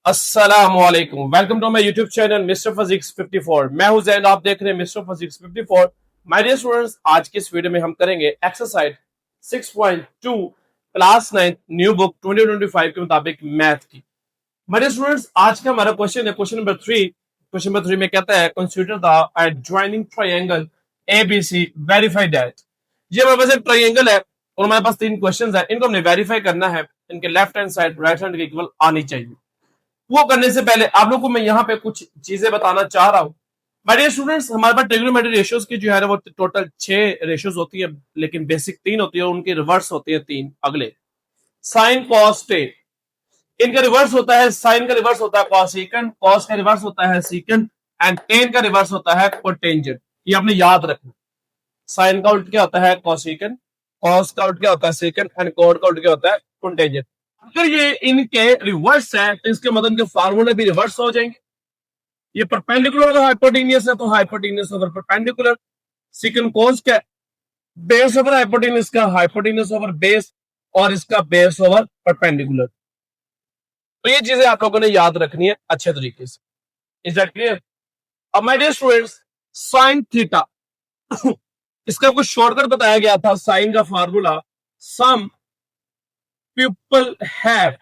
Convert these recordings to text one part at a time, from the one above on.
अस्सलामुअलैकुम, welcome to my YouTube channel mister physics 54। मैं हूं जैन, आप देख रहे हैं mister physics 54। My dear students, आज के इस वीडियो में हम करेंगे एक्सरसाइज 6.2 क्लास 9 न्यू बुक 2025 के मुताबिक मैथ की। माय डियर स्टूडेंट्स, आज का हमारा क्वेश्चन है क्वेश्चन नंबर 3। क्वेश्चन नंबर 3 में कहता है consider the adjoining triangle ABC, verify that. ये हमारे पास एक ट्रायंगल है और हमारे पास तीन क्वेश्चंस हैं, इनको हमने वेरीफाई करना है। इनके left hand side right hand के इक्वल आनी चाहिए। वो करने से पहले आप लोगों को मैं यहाँ पे कुछ चीजें बताना चाह रहा हूँ। माय डियर स्टूडेंट्स, हमारे पास ट्रिग्नोमेट्री रेशियोज की जो है वो टोटल 6 रेशियोज होती है, लेकिन बेसिक 3 होती है और उनके रिवर्स होती है 3 अगले। साइन कॉस टेन, इनका रिवर्स होता है, साइन का रिवर्स होता है कॉसेकेंट, कॉस का रिवर्स होता है सीकेंट एंड टेन का रिवर्स होता है कोटेंजेंट। ये आपने याद रखना। साइन का उल्ट क्या होता है कॉसेकेंट, कॉस का उल्ट क्या होता है सेकेंट एंड कोट का उल्ट क्या होता है कोटेंजेंट। अगर ये इनके रिवर्स है तो इसके मतलब इनके फार्मूले भी रिवर्स हो जाएंगे। ये परपेंडिकुलर अगर हाइपोटेनियस है तो हाइपोटेनियस ओवर परपेंडिकुलर, सेकंड कोस का बेस ओवर हाइपोटेनियस का हाइपोटेनियस ओवर बेस, और इसका बेस ओवर परपेंडिकुलर। तो ये चीजें आप लोगों ने याद रखनी है अच्छे तरीके से। Is that clear? अब my dear students, sine theta इसका कुछ शॉर्टकट बताया गया था। साइन का फार्मूला सम पीपल हैव,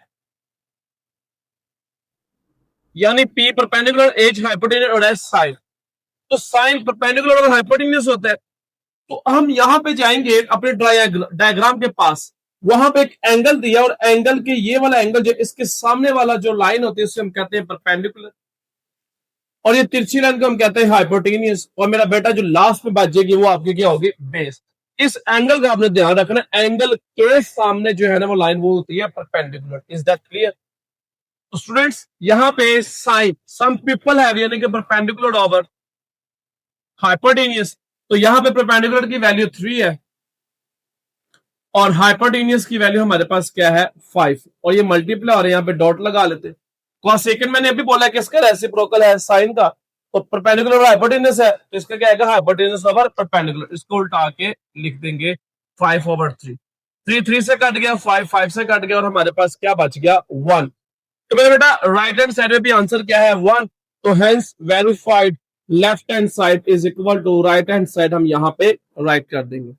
यानी P परपेंडिकुलर एज हाइपोटेन्यूस और एस साइन। तो साइन परपेंडिकुलर और हाइपोटेन्यूस होता है। तो हम यहां पे जाएंगे अपने डायग्राम के पास, वहां पे एक एंगल दिया और एंगल के ये वाला एंगल जो इसके सामने वाला जो लाइन होती है उसे हम कहते हैं परपेंडिकुलर, और ये तिरछी लाइन को हम कहते हैं हाइपोटेन्यूस। और मेरा बेटा जो लास्ट में बचेगी वो आपकी क्या होगी बेस। इस एंगल का आपने ध्यान रखना, एंगल के सामने जो है ना वो लाइन वो होती है परपेंडिकुलर। Is that clear? तो स्टूडेंट्स यहां पे साइन सम पीपल हैव यानी कि परपेंडिकुलर ओवर हाइपोटेन्यूस, तो यहां पे परपेंडिकुलर की वैल्यू 3 है और हाइपोटेन्यूस की वैल्यू हमारे पास क्या है 5, और ये मल्टीप्लाई और यहाँ पे डॉट लगा लेते। कॉसेकेंट मैंने अभी बोला कि इसका रेसिप्रोकल है साइन का, तो परपेंडिकुलर और हाइपोटेन्यूस है तो इसका क्या आएगा हाइपोटेन्यूस ओवर परपेंडिकुलर। इसको उल्टा के लिख देंगे 5/3। 3 3 से कट गया, 5 5 से कट गया और हमारे पास क्या बच गया 1। तो मेरा बेटा राइट हैंड साइड में भी आंसर क्या है 1, तो hence verified left hand side is equal to right hand side हम यहाँ पे राइट कर देंगे।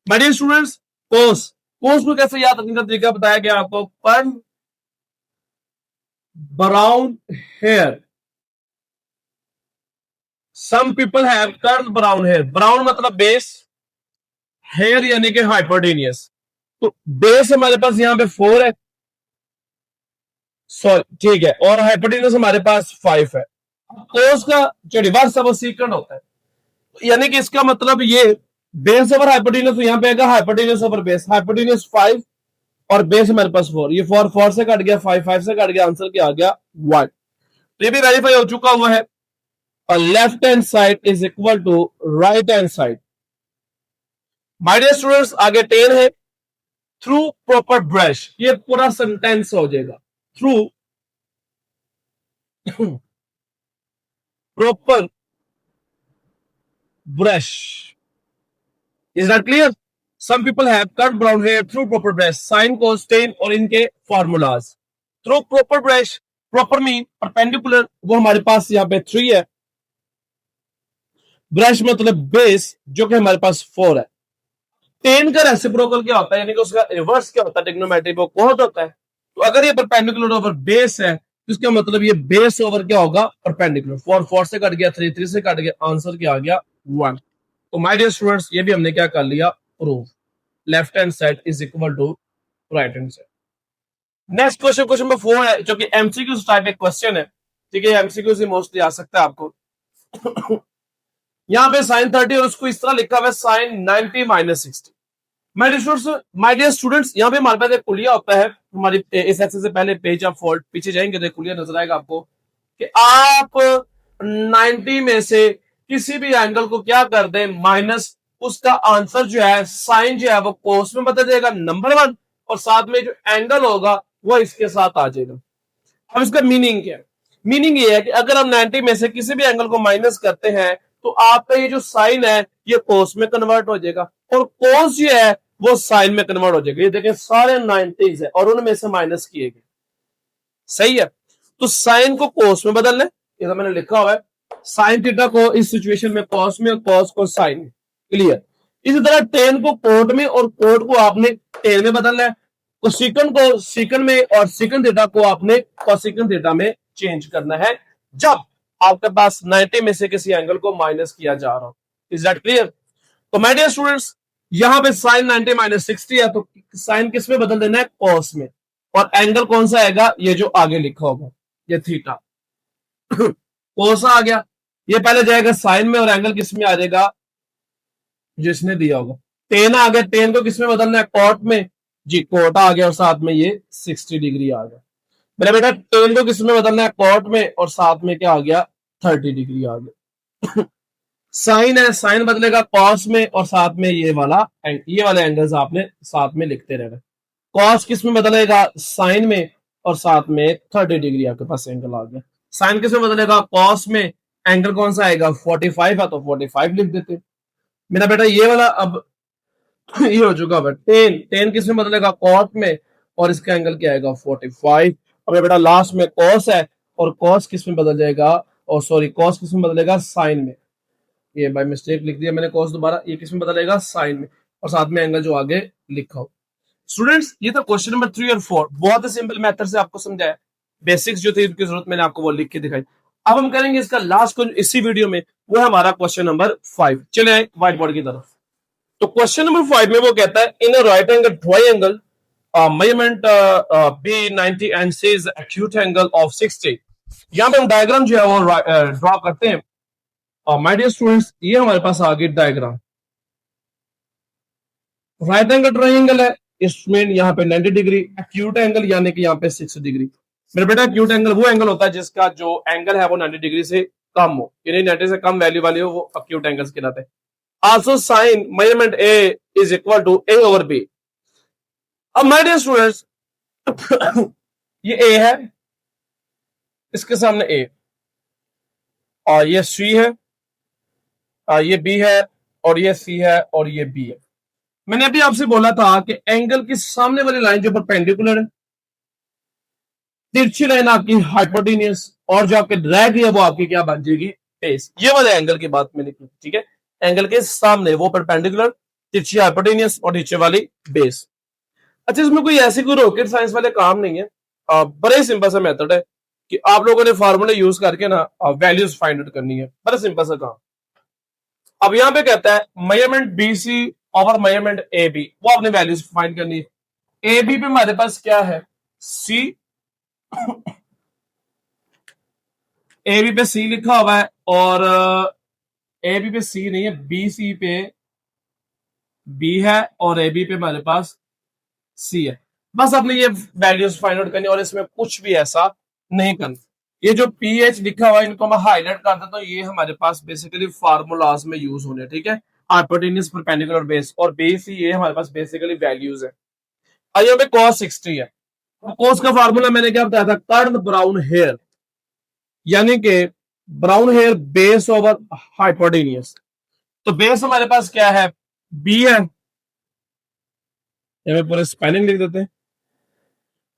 My dear students, cos cos को कैसे याद रखने का तरीका बताया गया आपको। Curl brown hair, some people have curl brown hair. Brown मतलब बेस, हेयर यानी कि हाइपोटेनियस। तो बेस हमारे पास यहाँ पे 4 है, सॉरी ठीक है, और हाइपोटेनियस हमारे पास 5 है। कोस का जो रिवर्स है वो सीकेंट होता है, यानी कि इसका मतलब ये बेस ओवर हाइपोटेन्यूस, तो यहाँ पे आएगा हाइपोटेन्यूस ओवर बेस। हाइपोटेन्यूस 5 और बेस हमारे पास 4, ये 4 4 से कट गया, 5 5 से कट गया, आंसर क्या आ गया 1। तो ये भी वेरीफाई हो चुका हुआ है। और left hand side is equal to right hand side. My dear students, आगे 10 है। थ्रू प्रॉपर ब्रश, ये पूरा सेंटेंस हो जाएगा। Through proper brush, is that clear? Some people have cut brown hair through proper brush, sine cos tan और इनके formulas. Through proper brush, proper mean perpendicular, वो हमारे पास यहाँ पे 3 है। ब्रश मतलब बेस जो कि हमारे पास 4 है। टेन का रेसिप्रोकल क्या होता है, यानी कि उसका रिवर्स क्या होता है ट्रिग्नोमेट्री वो कोट होता है। तो अगर ये परपेंडिकुलर ओवर बेस है तो इसका मतलब ये बेस ओवर क्या होगा परपेंडिकुलर। 4 4 से कट गया, 3 3 से कट गया, आंसर क्या आ गया 1। तो माय डियर स्टूडेंट्स, ये भी हमने क्या कर लिया prove, left hand side is equal to right hand side. Next question, question number 4 है जो कि एमसीक्यू टाइप एक क्वेश्चन है। ठीक है, एमसीक्यू से मोस्टली आ सकता है आपको। यहाँ पे साइन 30 और उसको इस तरह लिखा हुआ है sine 90 minus 60। My dear students, यहाँ पे हमारे पास एक कुलिया होता है। हमारी इस एक्सेस से पहले पेज ऑफ फॉल्ट पीछे जाएंगे तो कुलिया नजर आएगा आपको कि आप 90 में से किसी भी एंगल को क्या कर दें माइनस, उसका आंसर जो है साइन जो है वो कोस में बदल जाएगा नंबर 1, और साथ में जो एंगल होगा वो इसके साथ आ जाएगा। अब इसका मीनिंग क्या है? मीनिंग ये है कि अगर हम 90 में से किसी भी एंगल को माइनस करते हैं तो आपका ये जो साइन है ये कोस में कन्वर्ट हो जाएगा, और कोस जो है वो साइन में कन्वर्ट हो जाएगा। ये देखें सारे 90s है और उनमें से माइनस किए गए। सही है? तो साइन को कोस में बदल ले, ये तो मैंने लिखा हुआ है, साइन थीटा को इस सिचुएशन में कॉस में और कॉस को साइन में, क्लियर। इसी तरह टेन को कोट में और कोट को आपने टेन में बदलना है, कोसेकंड को सेकंड में और सेकंड थीटा को आपने कोसेकंड थीटा में चेंज करना है जब आपके पास 90 में से किसी एंगल को माइनस किया जा रहा हो। Is that clear? तो माय डियर स्टूडेंट्स, यहां पे साइन 90 माइनस 60 है, तो साइन किस में बदल देना है? कॉस में। और एंगल कौन सा आएगा? ये जो आगे लिखा होगा, ये थीटा। कौन सा आ गया? ये पहले जाएगा साइन में और एंगल किस में आ जाएगा? जिसने दिया होगा। टेन आ गया, टेन को किस में बदलना है? कॉट में। जी, कॉट आ गया और साथ में ये 60 डिग्री आ गया। मेरा बेटा टेन को किस में बदलना है? कॉट में, और साथ में क्या आ गया? 30 डिग्री आ गया। साइन है, साइन बदलेगा कॉस में, और साथ में ये वाले एंगल्स आपने साथ में लिखते रहना। कॉस किस में बदलेगा? साइन में, और साथ में 30 डिग्री आपके पास एंगल आ गया। साइन किस में बदलेगा? कॉस में। एंगल कौन सा आएगा? 45 है, तो 45 लिख देते। मेरा बेटा ये वाला अब ये हो चुका है। टेन, टेन किस में बदलेगा? कॉट में, और इसका एंगल क्या आएगा? 45। अब बेटा लास्ट में कॉस है, और कॉस किस में बदल जाएगा? और सॉरी, कॉस किस में बदलेगा? साइन में। ये बाय मिस्टेक लिख दिया मैंने कॉस दोबारा। ये किस में बदलेगा? साइन में, और साथ में एंगल जो आगे लिखा हो। स्टूडेंट्स, ये था क्वेश्चन नंबर 3 और 4। बहुत ही सिंपल मेथड से आपको समझाया। बेसिक्स जो थी उनकी जरूरत मैंने आपको वो लिख के दिखाई। अब हम करेंगे इसका लास्ट क्वेश्चन इसी वीडियो में, वो है हमारा क्वेश्चन नंबर 5। चले आए व्हाइट बोर्ड की तरफ। तो क्वेश्चन नंबर 5 में वो कहता है, in a right angle triangle measurement B 90 and C is acute angle of 60। यहां पे हम डायग्राम जो है वो ड्रॉ करते हैं। माय डियर स्टूडेंट्स, ये हमारे पास आ गई डायग्राम। राइट एंगल ट्रायंगल है, इसमें यहाँ पे 90 डिग्री। एक्यूट एंगल यानी कि यहाँ पे 60 डिग्री। मेरे बेटा एक्यूट एंगल वो एंगल होता है जिसका जो एंगल है वो 90 डिग्री से कम हो, यानी 90 से कम वैल्यू वाली हो, वो एक्यूट एंगल्स कहलाते हैं। Also sine measurement A is equal to A over B. अब माय डियर स्टूडेंट्स, ये ए है, इसके सामने ए, और ये सी है, ये बी है, और ये सी है, और ये बी है। मैंने अभी आपसे बोला था कि एंगल की सामने वाली लाइन जो परपेंडिकुलर है, तिरछी लाइन आपकी हाइपोटेन्यूस, और जो आपके ड्रैग है वो आपकी क्या बन जाएगी? बेस। ये वाले एंगल की बात मैंने की, ठीक है। एंगल के सामने वो परपेंडिकुलर, तिरछी हाइपोटेन्यूस, और नीचे वाली बेस। अच्छा, इसमें कोई ऐसी कोई रॉकेट साइंस वाले काम नहीं है। बड़े सिंपल सा मेथड है कि आप लोगों ने फार्मूले यूज करके ना वैल्यूज फाइंड आउट करनी है। बड़ा सिंपल सा काम। अब यहां पे कहता है measurement B C over measurement A B, वो आपने वैल्यूज फाइंड करनी है। ए बी पे हमारे पास क्या है? सी। ए बी पे सी लिखा हुआ है, और ए बी पे सी नहीं है, बी सी पे बी है, और ए बी पे हमारे पास सी है। बस आपने ये वैल्यूज फाइंड आउट करनी, और इसमें कुछ भी ऐसा नहीं करना। ये जो पी एच लिखा हुआ है इनको मैं हाईलाइट कर देता हूँ। ये हमारे पास बेसिकली फार्मूलाज में यूज होने, ठीक है। हाइपोटेन्यूस, परपेंडिकुलर, बेस, और बेस ही ये हमारे पास बेसिकली वैल्यूज है। यहाँ पे cos 60 है। cos का फार्मूला मैंने क्या बताया था? कर्न ब्राउन हेयर, यानी कि brown hair base over hypotenuse. तो बेस हमारे पास क्या है? बी है, ये पूरे स्पेलिंग लिख देते हैं।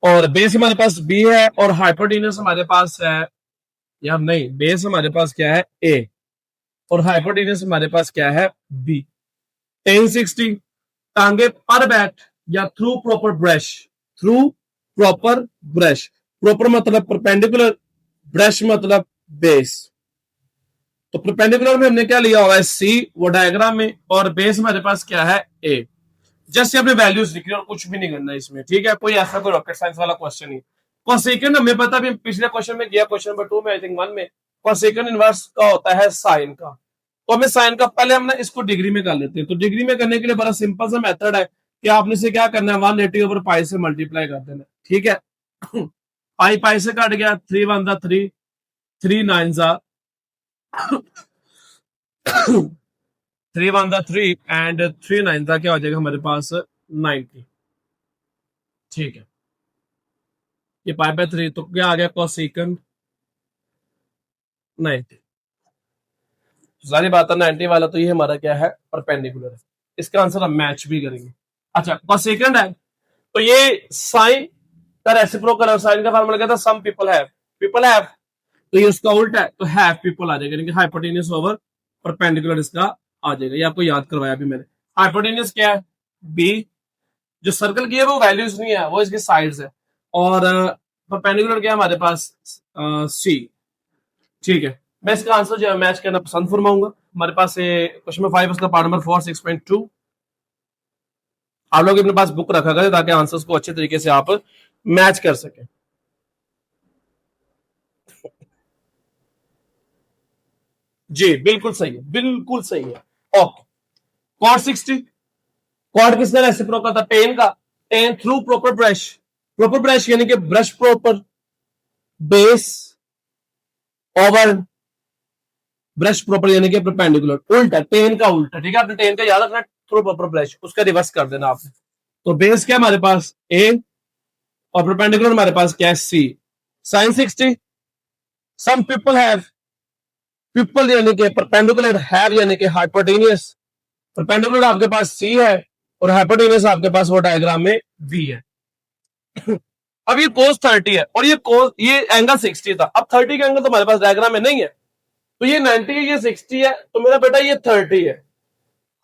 और बेस हमारे पास बी है, और हाइपोटेन्यूस हमारे पास है, या नहीं, बेस हमारे पास क्या है? ए, और हाइपोटेन्यूस हमारे पास क्या है? बी। टेन 60 टांगे पर बैठ या through proper brush, through proper brush. Proper मतलब परपेंडिकुलर, ब्रश मतलब बेस। तो परपेंडिकुलर में हमने क्या लिया हुआ है? सी, वो डायग्राम में, और बेस हमारे पास क्या है? ए। जस्ट अपने वैल्यूज लिख रहे और कुछ भी नहीं करना इसमें, ठीक है। कोई ऐसा कोई रॉकेट साइंस वाला क्वेश्चन नहीं। कोसेकंड हमें पता भी, पिछले क्वेश्चन में किया, क्वेश्चन नंबर 2 में, आई थिंक 1 में। कोसेकंड इनवर्स का होता है साइन का। तो हमें साइन का पहले हम ना इसको डिग्री में कर लेते हैं। तो डिग्री में करने के लिए बड़ा सिंपल सा मेथड है कि आपने से क्या करना है? 180 ओवर पाई से मल्टीप्लाई कर देना, ठीक है। पाई पाई से कट गया, 3 1 जा 3, 3 9 जा 3 1 जा 3, एंड 3 9 जा क्या हो जाएगा हमारे पास? 90, ठीक है। ये पाई बाय 3, तो क्या आ गया? कोसेकंड 90। सारी बात है 90 वाला, तो ये हमारा क्या है? परपेंडिकुलर है। इसका आंसर हम मैच भी करेंगे। अच्छा, कोसेकंड है, तो ये साइन का रेसिप्रोकल है। साइन का फार्मूला क्या था? Some people have, people have, तो ये उसका उल्टा है, तो हैव पीपल आ जाएगा, यानी कि हाइपोटेन्यूस ओवर परपेंडिकुलर इसका आ जाएगा। ये आपको याद करवाया अभी मैंने। हाइपोटेन्यूस क्या है? बी। जो सर्कल की है वो वैल्यूज नहीं है, वो इसकी साइड्स है। और परपेंडिकुलर क्या है हमारे पास? सी। ठीक है, मैं इसका आंसर जो है मैच करना पसंद फरमाऊंगा। हमारे पास क्वेश्चन नंबर 5 उसका पार्ट नंबर 4 6.2। आप लोग अपने पास बुक रखा करें ताकि आंसर्स को अच्छे तरीके से आप मैच कर सकें। जी बिल्कुल सही है, बिल्कुल सही है। Okay, cot 60। कॉट किसका रेसिप्रोकल था? टेन का। Ten through proper brush. Proper brush यानी कि brush proper, base over brush proper यानी कि परपेंडिकुलर, उल्टा टेन का उल्टा। ठीक है, आपने टेन का याद रखना, थ्रू प्रॉपर ब्रश उसका रिवर्स कर देना आपने। तो बेस क्या हमारे पास? ए, और परपेंडिकुलर हमारे पास क्या है? C. Sine 60। Some people have, people यानी कि परपेंडिकुलर, हैव यानी कि हाइपोटेनियस। परपेंडिकुलर आपके पास सी है और हाइपोटेनियस आपके पास वो डायग्राम में बी है। अब ये कोस 30 है और ये एंगल 60 था। अब 30 का एंगल तो हमारे पास डायग्राम में नहीं है, तो ये 90 है, ये 60 है, तो मेरा बेटा ये 30 है।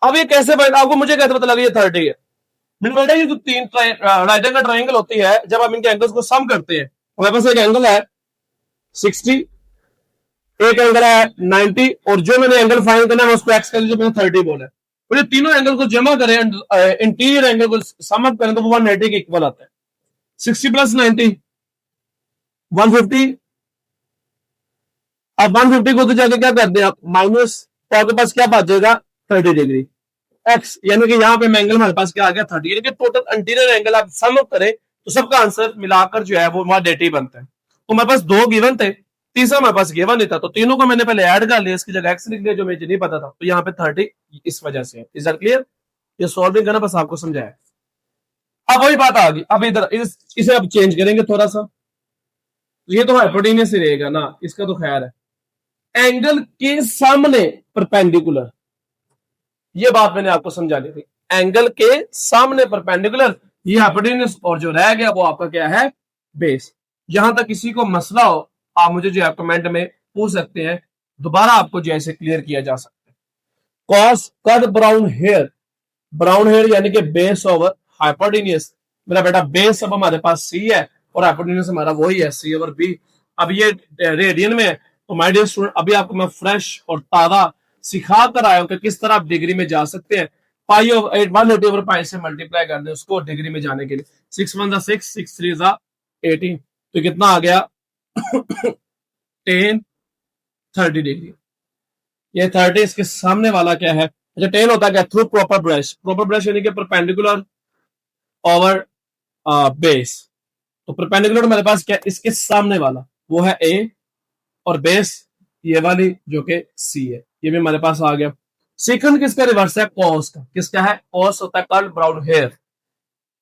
अब ये कैसे बेटा, आपको मुझे कैसे पता लगा ये 30 है? मेरे बेटा ये जो तीन राइट एंगल ट्राइंगल होती है, जब आप इनके एंगल्स को सम करते हैं, हमारे पास एक एंगल है 60, एक एंगल है 90, और जो मैंने एंगल फाइंड करना है उसको एक्स कर लीजिए, मैंने 30 बोला है। और ये तीनों एंगल को जमा करें, इंटीरियर एंगल को सम अप करें तो वो 180 के इक्वल आता है। 60 प्लस 90 150। अब 150 को तो जाके क्या करते हैं आप? माइनस, तो आपके पास क्या बच जाएगा? 30 डिग्री एक्स, यानी कि यहाँ पे एंगल हमारे पास क्या आ गया? 30, यानी कि टोटल इंटीरियर एंगल आप सम अप करें तो सबका आंसर मिलाकर जो है वो 180 बनता है। तो हमारे पास दो गिवन थे, तीसरा हमारे पास गिवन नहीं था, तो तीनों को मैंने पहले ऐड कर लिया, इसकी जगह एक्स लिख लिया जो मुझे नहीं पता था, तो यहाँ पे 30 इस वजह से है। Is that clear? ये सॉल्विंग करना बस आपको समझाया। अब वही बात आ गई, अब इधर इसे अब चेंज करेंगे थोड़ा सा। ये तो हाइपोटेन्यूस ही रहेगा ना, इसका तो खैर है। एंगल के सामने परपेंडिकुलर, ये बात मैंने आपको समझानी थी। एंगल के सामने परपेंडिकुलर, ये हाइपोटेन्यूस, और जो रह गया वो आपका क्या है? बेस। यहां तक किसी को मसला हो आप मुझे जो है कमेंट में पूछ सकते हैं, दोबारा आपको जो है क्लियर किया जा सकता है। Cos cut brown hair, brown hair यानी कि बेस ओवर हाइपोटेन्यूस। मेरा बेटा बेस अब हमारे पास सी है और हाइपोटेन्यूस हमारा वही है, सी ओवर बी। अब ये रेडियन में है, तो माय डियर स्टूडेंट अभी आपको मैं फ्रेश और ताजा सिखा कर आया हूं कि किस तरह आप डिग्री में जा सकते हैं। पाई ओवर 180 ओवर पाई से मल्टीप्लाई कर दें उसको डिग्री में जाने के लिए। 6 1 जा 6, 6 3 जा 18, तो कितना आ गया? 10 30 डिग्री। ये 30 इसके सामने वाला क्या है? अच्छा, 10 होता है क्या? Through proper brush. Proper brush यानी कि परपेंडिकुलर ओवर बेस। तो परपेंडिकुलर हमारे पास क्या? इसके सामने वाला वो है ए, और बेस ये वाली जो कि सी है, ये भी हमारे पास आ गया। सेकंड किसका रिवर्स है? कॉस का। किसका है? कॉस होता है कर्ल ब्राउन हेयर,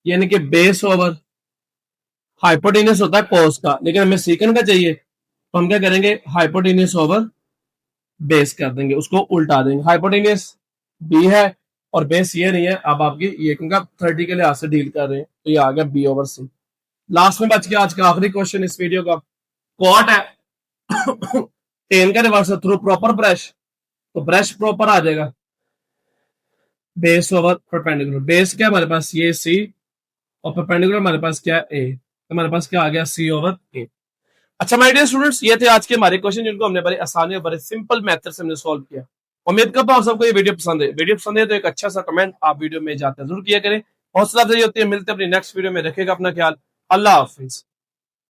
यानी कि बेस ओवर हाइपोटेन्यूस होता है कॉस का, लेकिन हमें सेकंड का चाहिए, तो हम क्या करेंगे? हाइपोटेन्यूस ओवर बेस कर देंगे, उसको उल्टा देंगे। हाइपोटेन्यूस बी है और बेस ये नहीं है। अब आपकी ये क्योंकि आप 30 के लिहाज से डील कर रहे हैं, तो ये आ गया बी ओवर सी। लास्ट में बच गया आज का आखिरी क्वेश्चन इस वीडियो का। कॉट है 10 का रिवर्स थ्रू प्रॉपर ब्रश, तो ब्रश प्रॉपर आ जाएगा बेस ओवर परपेंडिकुलर। बेस क्या हमारे पास? ये सी, और परपेंडिकुलर हमारे पास क्या? ए, तो हमारे पास क्या आ गया? सी ओवर ए। अच्छा माय डियर स्टूडेंट्स, ये थे आज के हमारे क्वेश्चन जिनको हमने बड़े आसानी और बड़े सिंपल मेथड से हमने सॉल्व किया। उम्मीद करता हूं सबको ये वीडियो पसंद है। वीडियो पसंद है तो एक अच्छा सा कमेंट आप वीडियो में जाते जरूर किया करें। हौसला अफजाई होती है। मिलते हैं अपनी नेक्स्ट वीडियो में, रखेगा अपना ख्याल। अल्लाह हाफिज।